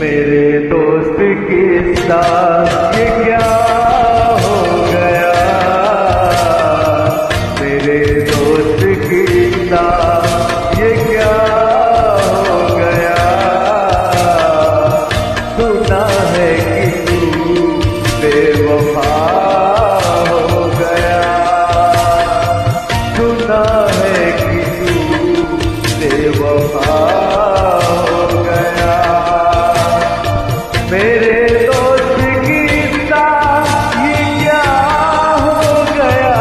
मेरे दोस्त के साथ ये क्या हो गया, मेरे दोस्त के साथ ये क्या हो गया। सुना है कि तू बेवफा हो गया, सुना है कि तू बेवफा हो गया। मेरे दोस्त की साथ ये क्या हो गया,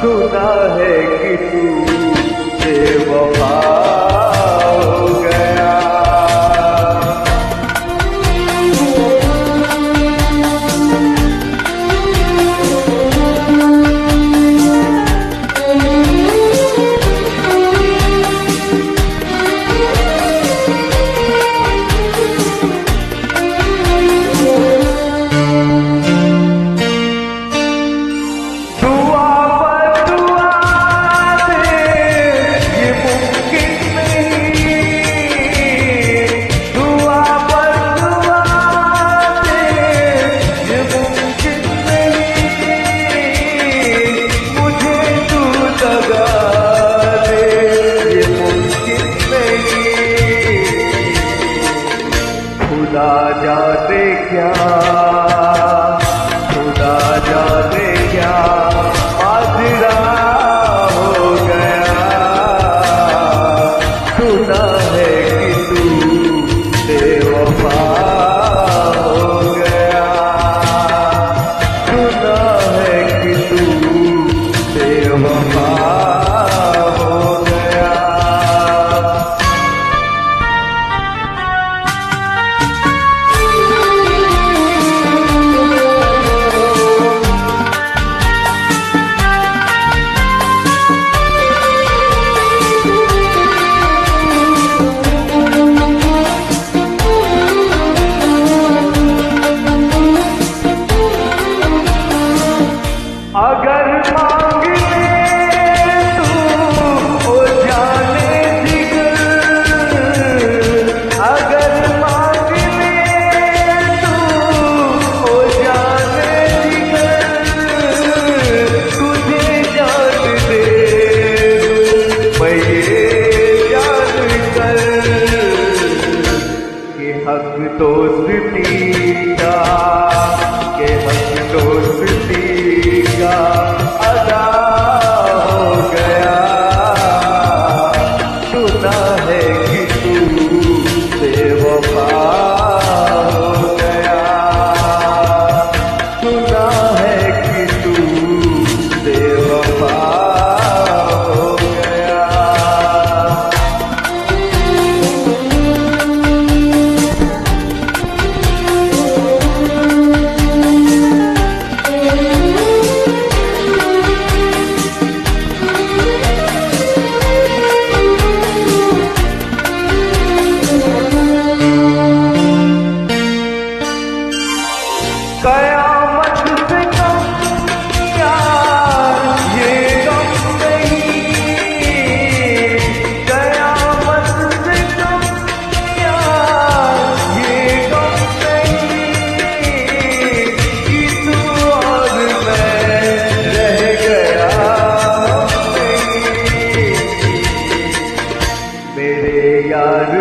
सुना है कि तू बेवफा हो गया। खुदा जाने क्या, खुदा जाने क्या माजरा हो गया। सुना है कि तू बेवफा हो गया, सुना है कि तू बेवफा हो गया। अगर मांग ले तू ओ जाने जिगर, अगर मांग ले तू ओ जाने जिगर, तुझे जान दे मैं ये जान कर कि हक दोस्ती का, के हक दोस्ती का अदा हो गया। सुना है कि तू बेवफा हो गया, सुना है कि तू बेवफा हो गया। कयामत से कम यार ये गम नहीं, कयामत से कम यार ये गम नहीं, कि तू और मैं रह गया नहीं। मेरे यार